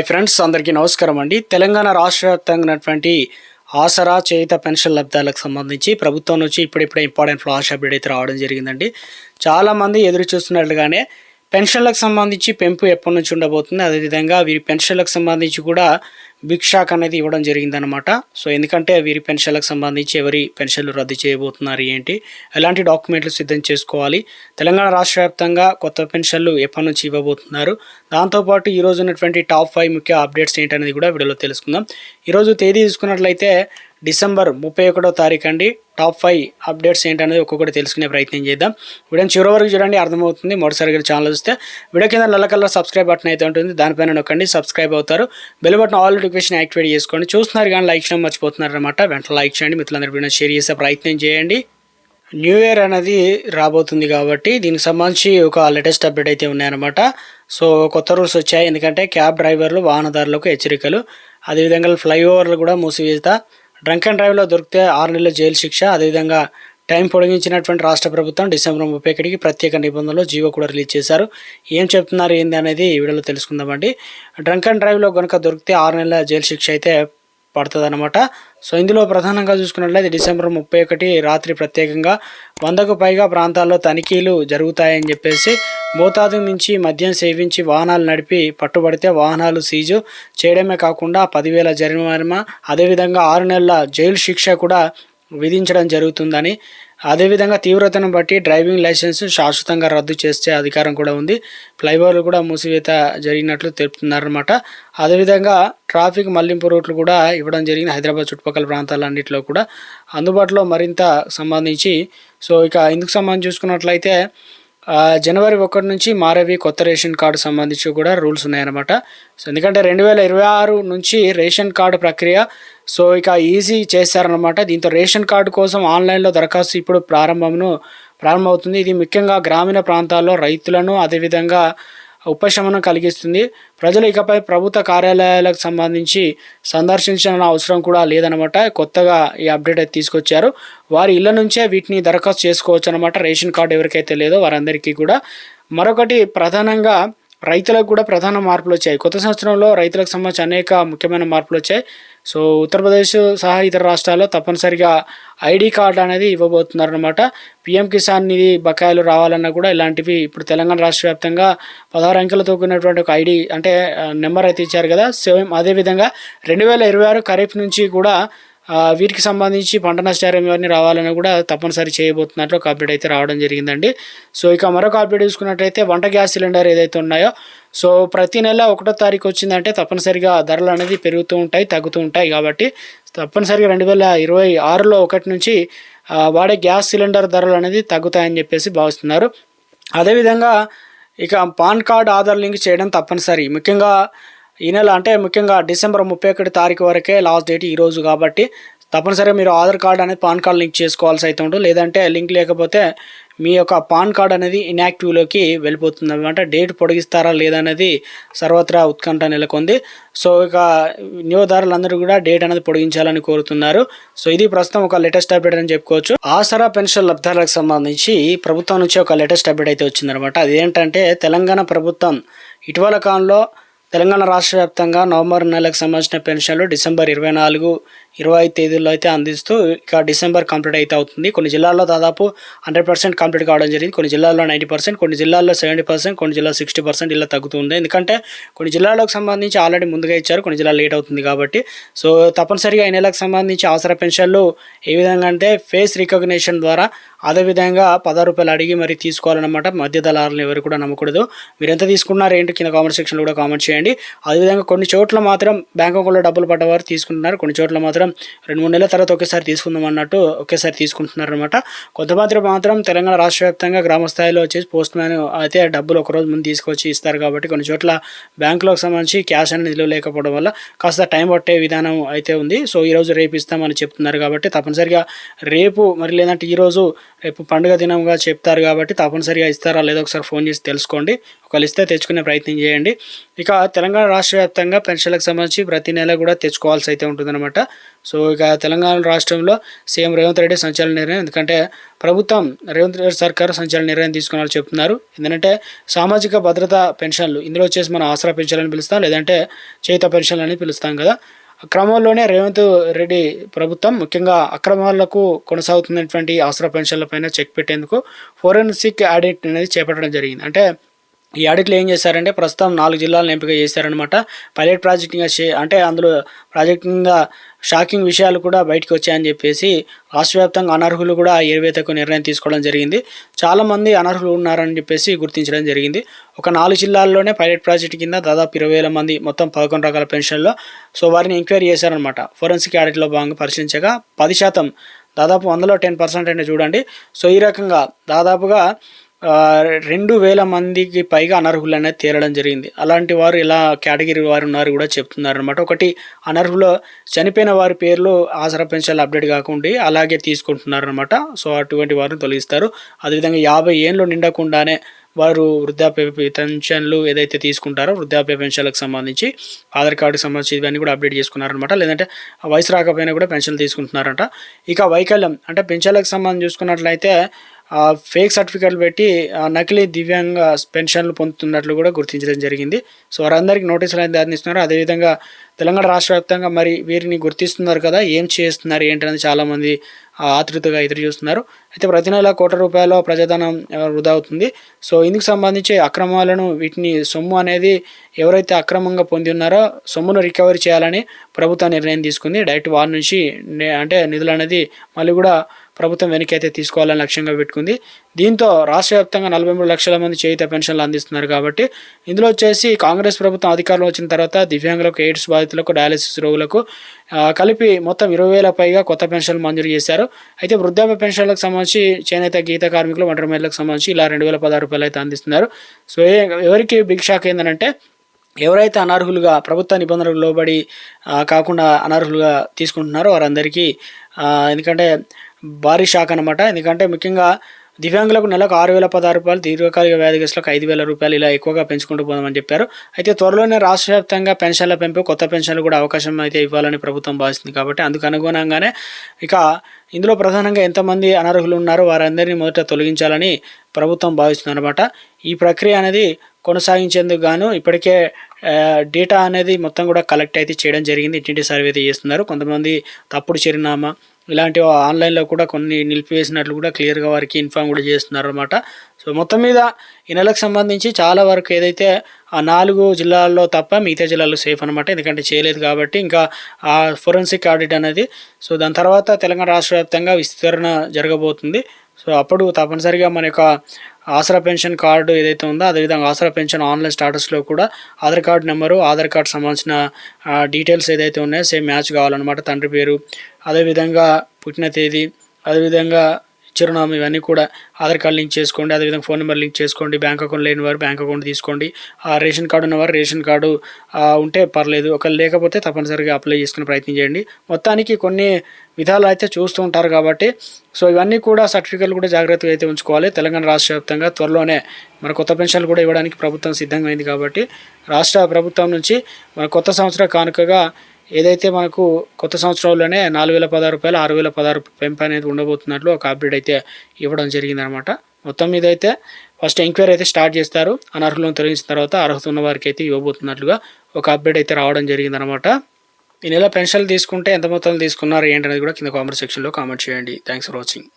Friends అందరికీ నమస్కారం అండి. తెలంగాణ రాష్ట్ర వ్యాప్తంగా ఉన్నటువంటి ఆసరా చేయుత పెన్షన్ లబ్ధాలకు సంబంధించి ప్రభుత్వం నుంచి ఇప్పుడిప్పుడే ఇంపార్టెంట్ ఫ్లాష్ అప్డేట్ అయితే రావడం జరిగిందండి. చాలామంది ఎదురు చూస్తున్నట్లుగానే పెన్షన్లకు సంబంధించి పెంపు ఎప్పటి నుంచి ఉండబోతుంది, అదేవిధంగా వీరి పెన్షన్లకు సంబంధించి కూడా బిగ్ షాక్ అనేది ఇవ్వడం జరిగిందనమాట. సో ఎందుకంటే వీరి పెన్షన్లకు సంబంధించి ఎవరి పెన్షన్లు రద్దు చేయబోతున్నారు, ఏంటి, ఎలాంటి డాక్యుమెంట్లు సిద్ధం చేసుకోవాలి, తెలంగాణ రాష్ట్ర వ్యాప్తంగా కొత్త పెన్షన్లు ఎప్పటి నుంచి ఇవ్వబోతున్నారు, దాంతోపాటు ఈరోజు ఉన్నటువంటి టాప్ 5 ముఖ్య అప్డేట్స్ ఏంటనేది కూడా వీడియోలో తెలుసుకుందాం. ఈరోజు తేదీ తీసుకున్నట్లయితే డిసెంబర్ 31వ తారీఖు అండి. టాప్ 5 అప్డేట్స్ ఏంటనేది ఒక్కొక్కటి తెలుసుకునే ప్రయత్నం చేద్దాం. వీడియోని చివరి వరకు చూడండి, అర్థమవుతుంది. మొదటిసారిగా ఛానల్ చూస్తే వీడియో కింద నల్ల కలర్ సబ్స్క్రైబ్ బటన్ అయితే ఉంటుంది, దానిపైన నొక్కండి, సబ్స్క్రైబ్ అవుతారు. Bell button all notification activate చేసుకోండి. చూస్తున్నారు కానీ లైక్ చేయడం మర్చిపోతున్నారు అనమాట. వెంటనే లైక్ చేయండి, మిత్రులందరూ వీడియో షేర్ చేసే ప్రయత్నం చేయండి. న్యూ ఇయర్ అనేది రాబోతుంది కాబట్టి దీనికి సంబంధించి ఒక లేటెస్ట్ అప్డేట్ అయితే ఉన్నాయన్నమాట. సో కొత్త రూల్స్ వచ్చాయి. ఎందుకంటే క్యాబ్ డ్రైవర్లు వాహనదారులకు హెచ్చరికలు, అదేవిధంగా ఫ్లైఓవర్లు కూడా మూసివేత, డ్రంక్ అండ్ డ్రైవ్లో దొరికితే 6 నెలల జైలు శిక్ష, అదేవిధంగా టైం పొడిగించినటువంటి రాష్ట్ర ప్రభుత్వం డిసెంబర్ 31కి ప్రత్యేక నిబంధనలు జీవో కూడా రిలీజ్ చేశారు. ఏం చెప్తున్నారు ఏంది అనేది వీడియోలో తెలుసుకుందామండి. డ్రంక్ అండ్ డ్రైవ్లో కనుక దొరికితే 6 నెలల జైలు శిక్ష అయితే పడుతుంది అనమాట. సో ఇందులో ప్రధానంగా చూసుకున్నట్లయితే డిసెంబర్ 31 రాత్రి ప్రత్యేకంగా 100కు పైగా ప్రాంతాల్లో తనిఖీలు జరుగుతాయని చెప్పేసి, మోతాదు మించి మద్యం సేవించి వాహనాలు నడిపి పట్టుబడితే వాహనాలు సీజు చేయడమే కాకుండా 10,000 జరిమానా, అదేవిధంగా 6 నెలల జైలు శిక్ష కూడా విధించడం జరుగుతుందని, అదేవిధంగా తీవ్రతను బట్టి డ్రైవింగ్ లైసెన్స్ శాశ్వతంగా రద్దు చేసే అధికారం కూడా ఉంది. ఫ్లైఓవర్లు కూడా మూసివేత జరిగినట్లు తెలుపుతున్నారన్నమాట. అదేవిధంగా ట్రాఫిక్ మళ్లింపు రూట్లు కూడా ఇవ్వడం జరిగింది. హైదరాబాద్ చుట్టుపక్కల ప్రాంతాలన్నింటిలో కూడా అందుబాటులో మరింత సంబంధించి. సో ఇక ఇందుకు సంబంధించి చూసుకున్నట్లయితే జనవరి 1 నుంచి మారేవి కొత్త రేషన్ కార్డు సంబంధించి కూడా రూల్స్ ఉన్నాయన్నమాట. సో ఎందుకంటే 2026 నుంచి రేషన్ కార్డు ప్రక్రియ సో ఇక ఈజీ చేశారనమాట. దీంతో రేషన్ కార్డు కోసం ఆన్లైన్లో దరఖాస్తు ఇప్పుడు ప్రారంభమవుతుంది. ఇది ముఖ్యంగా గ్రామీణ ప్రాంతాల్లో రైతులను అదేవిధంగా ఉపశమనం కలిగిస్తుంది. ప్రజలు ఇకపై ప్రభుత్వ కార్యాలయాలకు సంబంధించి సందర్శించాల్సిన అవసరం కూడా లేదనమాట. కొత్తగా ఈ అప్డేట్ అయితే తీసుకొచ్చారు. వారి ఇళ్ల నుంచే వీటిని దరఖాస్తు చేసుకోవచ్చు అనమాట. రేషన్ కార్డు ఎవరికైతే లేదో వారందరికీ కూడా. మరొకటి ప్రధానంగా రైతులకు కూడా ప్రధాన మార్పులు వచ్చాయి. కొత్త సంవత్సరంలో రైతులకు సంబంధించి అనేక ముఖ్యమైన మార్పులు వచ్చాయి. సో ఉత్తరప్రదేశ్ సహా ఇతర రాష్ట్రాల్లో తప్పనిసరిగా ఐడి కార్డు అనేది ఇవ్వబోతున్నారు అనమాట. పీఎం కిసాన్ నిధి బకాయిలు రావాలన్నా కూడా ఇలాంటివి ఇప్పుడు తెలంగాణ రాష్ట్ర వ్యాప్తంగా 16 అంకెలతో కూడినటువంటి ఒక ఐడి అంటే నెంబర్ అయితే ఇచ్చారు కదా. సేమ్ అదేవిధంగా 2026 ఖరీఫ్ నుంచి కూడా వీటికి సంబంధించి పంట నష్టారం ఇవన్నీ రావాలని కూడా తప్పనిసరి చేయబోతున్నట్లు ఒక అప్డేట్ అయితే రావడం జరిగిందండి. సో ఇక మరొక అప్డేట్ చూసుకున్నట్టయితే వంట గ్యాస్ సిలిండర్ ఏదైతే ఉన్నాయో సో ప్రతి నెల 1వ తారీఖు వచ్చిందంటే తప్పనిసరిగా ధరలు అనేది పెరుగుతూ ఉంటాయి, తగ్గుతూ ఉంటాయి. కాబట్టి తప్పనిసరిగా 2026లో 1 నుంచి వాడే గ్యాస్ సిలిండర్ ధరలు అనేది తగ్గుతాయని చెప్పేసి భావిస్తున్నారు. అదేవిధంగా ఇక పాన్ కార్డ్ ఆధార్ లింక్ చేయడం తప్పనిసరి. ముఖ్యంగా ఈ నెల అంటే ముఖ్యంగా డిసెంబర్ 31 తారీఖు వరకే లాస్ట్ డేట్ ఈరోజు కాబట్టి తప్పనిసరిగా మీరు ఆధార్ కార్డ్ అనేది పాన్ కార్డ్ లింక్ చేసుకోవాల్సి అయితే ఉంటుంది. లేదంటే లింక్ లేకపోతే మీ యొక్క పాన్ కార్డ్ అనేది ఇన్యాక్టివ్లోకి వెళ్ళిపోతుంది అనమాట. డేట్ పొడిగిస్తారా లేదనేది సర్వత్రా ఉత్కంఠ నెలకొంది. సో ఇక వినియోగదారులందరూ కూడా డేట్ అనేది పొడిగించాలని కోరుతున్నారు. సో ఇది ప్రస్తుతం ఒక లేటెస్ట్ అప్డేట్ అని చెప్పుకోవచ్చు. ఆసరా పెన్షన్ లబ్ధాలకు సంబంధించి ప్రభుత్వం నుంచి ఒక లేటెస్ట్ అప్డేట్ అయితే వచ్చిందనమాట. అదేంటంటే తెలంగాణ ప్రభుత్వం ఇటీవల కాలంలో తెలంగాణ రాష్ట్ర వ్యాప్తంగా నవంబర్ నెలకు సంబంధించిన పెన్షన్లు డిసెంబర్ 24, 25 తేదీల్లో అయితే అందిస్తూ ఇక డిసెంబర్ కంప్లీట్ అయితే అవుతుంది. కొన్ని జిల్లాల్లో దాదాపు 100% కంప్లీట్ కావడం జరిగింది. కొన్ని జిల్లాల్లో 90%, కొన్ని జిల్లాల్లో 70%, కొన్ని జిల్లాలో 60% ఇలా తగ్గుతుంది. ఎందుకంటే కొన్ని జిల్లాలకు సంబంధించి ఆల్రెడీ ముందుగా ఇచ్చారు, కొన్ని జిల్లాలు లేట్ అవుతుంది కాబట్టి. సో తప్పనిసరిగా ఈ నెలకు సంబంధించి ఆసరా పెన్షన్లు ఏ విధంగా అంటే ఫేస్ రికగ్నిషన్ ద్వారా అదేవిధంగా 10 రూపాయలు అడిగి మరి తీసుకోవాలన్నమాట. మధ్య దళారులను ఎవరు కూడా నమ్మకూడదు. మీరు ఎంత తీసుకున్నారు ఏంటి కింద కామెంట్ సెక్షన్లో కూడా కామెంట్ చేయండి. అదేవిధంగా కొన్ని చోట్ల మాత్రం బ్యాంక్ అకౌంట్లో డబ్బులు పడ్డవారు తీసుకుంటున్నారు, కొన్ని చోట్ల మాత్రం 2-3 నెలల తర్వాత ఒకేసారి తీసుకుందాం అన్నట్టు ఒకేసారి తీసుకుంటున్నారు అనమాట. కొంతమంది మాత్రం తెలంగాణ రాష్ట్ర వ్యాప్తంగా గ్రామ స్థాయిలో వచ్చేసి పోస్ట్ మ్యాన్ అయితే డబ్బులు ఒకరోజు ముందు తీసుకొచ్చి ఇస్తారు. కాబట్టి కొన్ని చోట్ల బ్యాంకులకు సంబంధించి క్యాష్ అనేది నిలువ లేకపోవడం వల్ల కాస్త టైం పట్టే విధానం అయితే ఉంది. సో ఈరోజు రేపు ఇస్తామని చెప్తున్నారు కాబట్టి తప్పనిసరిగా రేపు మరి లేదంటే ఈరోజు రేపు పండుగ దినంగా చెప్తారు కాబట్టి తప్పనిసరిగా ఇస్తారా లేదో ఒకసారి ఫోన్ చేసి తెలుసుకోండి. ఒకవేళ ఇస్తే తెచ్చుకునే ప్రయత్నం చేయండి. ఇక తెలంగాణ రాష్ట్ర వ్యాప్తంగా పెన్షన్లకు సంబంధించి ప్రతి నెల కూడా తెచ్చుకోవాల్సి అయితే ఉంటుందన్నమాట. సో ఇక తెలంగాణ రాష్ట్రంలో సీఎం రేవంత్ రెడ్డి సంచలన నిర్ణయం, ఎందుకంటే ప్రభుత్వం రేవంత్ రెడ్డి సర్కారు సంచలన నిర్ణయం తీసుకున్నారని చెప్తున్నారు. ఎందుకంటే సామాజిక భద్రత పెన్షన్లు, ఇందులో వచ్చేసి మనం ఆసరా పెన్షన్ అని పిలుస్తాం, లేదంటే చేయుత పెన్షన్లు అని పిలుస్తాం కదా. క్రమంలోనే రేవంత్ రెడ్డి ప్రభుత్వం ముఖ్యంగా అక్రమాలకు కొనసాగుతున్నటువంటి ఆసరా పెన్షన్లపైన చెక్ పెట్టేందుకు ఫోరెన్సిక్ ఆడిట్ అనేది చేపట్టడం జరిగింది. అంటే ఈ ఆడిట్లో ఏం చేశారంటే ప్రస్తుతం 4 జిల్లాలను ఎంపిక చేశారనమాట. పైలట్ ప్రాజెక్టుగా అంటే అందులో ప్రాజెక్టు కింద షాకింగ్ విషయాలు కూడా బయటకు వచ్చాయని చెప్పేసి రాష్ట్ర వ్యాప్తంగా అనర్హులు కూడా ఏరివేతకు నిర్ణయం తీసుకోవడం జరిగింది. చాలామంది అనర్హులు ఉన్నారని చెప్పేసి గుర్తించడం జరిగింది. ఒక 4 జిల్లాల్లోనే పైలట్ ప్రాజెక్టు కింద దాదాపు 20,000 మంది, మొత్తం 11 రకాల పెన్షన్లో సో వారిని ఎంక్వైరీ చేశారనమాట. ఫోరెన్సిక్ ఆడిట్లో భాగంగా పరిశీలించగా 10%, దాదాపు 100లో 10% అంటే చూడండి. సో ఈ రకంగా దాదాపుగా 2,000 మందికి పైగా అనర్హులు అనేది తేలడం జరిగింది. అలాంటి వారు ఇలా కేటగిరీ వారు ఉన్నారు కూడా చెప్తున్నారు అనమాట. ఒకటి, అనర్హులో చనిపోయిన వారి పేర్లు ఆసరా పెన్షన్లు అప్డేట్ కాకుండా అలాగే తీసుకుంటున్నారు అనమాట. సో అటువంటి వారిని తొలగిస్తారు. అదేవిధంగా 50 ఏళ్ళు నిండకుండానే వారు వృద్ధాప్య పెన్షన్లు ఏదైతే తీసుకుంటారో వృద్ధాప్య పెన్షన్లకు సంబంధించి ఆధార్ కార్డుకి సంబంధించి ఇవన్నీ కూడా అప్డేట్ చేసుకున్నారనమాట. లేదంటే వయసు రాకపోయినా కూడా పెన్షన్లు తీసుకుంటున్నారంట. ఇక వైకల్యం అంటే పెన్షన్లకు సంబంధించి చూసుకున్నట్లయితే ఫేక్ సర్టిఫికేట్లు పెట్టి నకిలీ దివ్యాంగ పెన్షన్లు పొందుతున్నట్లు కూడా గుర్తించడం జరిగింది. సో వారందరికీ నోటీసులు అనేది అందిస్తున్నారు. అదేవిధంగా తెలంగాణ రాష్ట్ర వ్యాప్తంగా మరి వీరిని గుర్తిస్తున్నారు కదా, ఏం చేస్తున్నారు ఏంటనేది చాలామంది ఆతృతగా ఎదురు చూస్తున్నారు. అయితే ప్రతి నెల ₹1,00,00,000 ప్రజాధనం వృధా అవుతుంది. సో ఇందుకు సంబంధించి అక్రమాలను, వీటిని సొమ్ము అనేది ఎవరైతే అక్రమంగా పొంది ఉన్నారో సొమ్మును రికవరీ చేయాలని ప్రభుత్వం నిర్ణయం తీసుకుంది. డైరెక్ట్ వారి నుంచి అంటే నిధులు అనేది మళ్ళీ కూడా ప్రభుత్వం వెనక్కి అయితే తీసుకోవాలని లక్ష్యంగా పెట్టుకుంది. దీంతో రాష్ట్ర వ్యాప్తంగా 43 లక్షల మంది చేయుత పెన్షన్లు అందిస్తున్నారు. కాబట్టి ఇందులో వచ్చేసి కాంగ్రెస్ ప్రభుత్వం అధికారంలో వచ్చిన తర్వాత దివ్యాంగులకు, ఎయిడ్స్ బాధితులకు, డయాలసిస్ రోగులకు కలిపి మొత్తం 20,000 పైగా కొత్త పెన్షన్లు మంజూరు చేశారు. అయితే వృద్ధాప్య పెన్షన్లకు సంబంధించి చేనేత, గీత కార్మికులు, ఒంటరి మహిళలకు సంబంధించి ఇలా ₹2,016 అయితే అందిస్తున్నారు. సో ఎవరికి బిగ్ షాక్ ఏంటంటే ఎవరైతే అనర్హులుగా ప్రభుత్వ నిబంధనలకు లోబడి కాకుండా అనర్హులుగా తీసుకుంటున్నారో వారందరికీ ఎందుకంటే భారీ షాక్ అనమాట. ఎందుకంటే ముఖ్యంగా దివ్యాంగులకు నెలకు ₹6,016, దీర్ఘకాలిక వ్యాధిగ్రస్తులకు ₹5,000 ఇలా ఎక్కువగా పెంచుకుంటూ పోదామని చెప్పారు. అయితే త్వరలోనే రాష్ట్ర వ్యాప్తంగా పెన్షన్ల పెంపు, కొత్త పెన్షన్లు కూడా అవకాశం అయితే ఇవ్వాలని ప్రభుత్వం భావిస్తుంది. కాబట్టి అందుకు అనుగుణంగానే ఇక ఇందులో ప్రధానంగా ఎంతమంది అనర్హులు ఉన్నారో వారందరినీ మొదట తొలగించాలని ప్రభుత్వం భావిస్తుంది అనమాట. ఈ ప్రక్రియ అనేది కొనసాగించేందుకు గాను ఇప్పటికే డేటా అనేది మొత్తం కూడా కలెక్ట్ అయితే చేయడం జరిగింది. ఇంటింటి సర్వే అయితే చేస్తున్నారు. కొంతమంది తప్పుడు చిరునామా ఇలాంటివి ఆన్లైన్లో కూడా కొన్ని నిలిపివేసినట్లు కూడా క్లియర్గా వారికి ఇన్ఫామ్ కూడా చేస్తున్నారు అనమాట. సో మొత్తం మీద ఈ నెలకు సంబంధించి చాలా వరకు ఏదైతే ఆ 4 జిల్లాల్లో తప్ప మిగతా జిల్లాల్లో సేఫ్ అనమాట. ఎందుకంటే చేయలేదు కాబట్టి ఇంకా ఆ ఫోరెన్సిక్ ఆడిట్ అనేది. సో దాని తర్వాత తెలంగాణ రాష్ట్ర వ్యాప్తంగా విస్తరణ జరగబోతుంది. సో అప్పుడు తప్పనిసరిగా మన యొక్క ఆసరా పెన్షన్ కార్డు ఏదైతే ఉందో, అదేవిధంగా ఆసరా పెన్షన్ ఆన్లైన్ స్టాటస్లో కూడా Aadhaar card number, Aadhaar card సంబంధించిన డీటెయిల్స్ ఏదైతే ఉన్నాయో సేమ్ మ్యాచ్ కావాలన్నమాట. తండ్రి పేరు, అదేవిధంగా పుట్టిన తేదీ, అదేవిధంగా చిరునామా, ఇవన్నీ కూడా ఆధార్ కార్డు లింక్ చేసుకోండి. అదేవిధంగా ఫోన్ నెంబర్ లింక్ చేసుకోండి. బ్యాంక్ అకౌంట్ లేని వారు బ్యాంక్ అకౌంట్ తీసుకోండి. రేషన్ కార్డు ఉన్నవారు రేషన్ కార్డు ఉంటే పర్లేదు, ఒకవేళ లేకపోతే తప్పనిసరిగా అప్లై చేసుకునే ప్రయత్నం చేయండి. మొత్తానికి కొన్ని విధాలు అయితే చూస్తూ ఉంటారు కాబట్టి సో ఇవన్నీ కూడా సర్టిఫికెట్లు కూడా జాగ్రత్తగా అయితే ఉంచుకోవాలి. తెలంగాణ రాష్ట్ర వ్యాప్తంగా త్వరలోనే మన కొత్త పెన్షన్లు కూడా ఇవ్వడానికి ప్రభుత్వం సిద్ధమైంది. కాబట్టి రాష్ట్ర ప్రభుత్వం నుంచి మన కొత్త సంవత్సర కానుకగా ఏదైతే మనకు కొత్త సంవత్సరంలోనే ₹4,016, ₹6,016 పెంపు అనేది ఉండబోతున్నట్లు ఒక అప్డేట్ అయితే ఇవ్వడం జరిగిందనమాట. మొత్తం మీద అయితే ఫస్ట్ ఎంక్వైరీ అయితే స్టార్ట్ చేస్తారు. అనర్హులను తొలగించిన తర్వాత అర్హత ఉన్న వారికి అయితే ఇవ్వబోతున్నట్లుగా ఒక అప్డేట్ అయితే రావడం జరిగిందనమాట. ఈ నెల పెన్షన్లు తీసుకుంటే ఎంత మొత్తం తీసుకున్నారు ఏంటనేది కూడా కింద కామెంట్ సెక్షన్లో కామెంట్ చేయండి. Thanks for watching.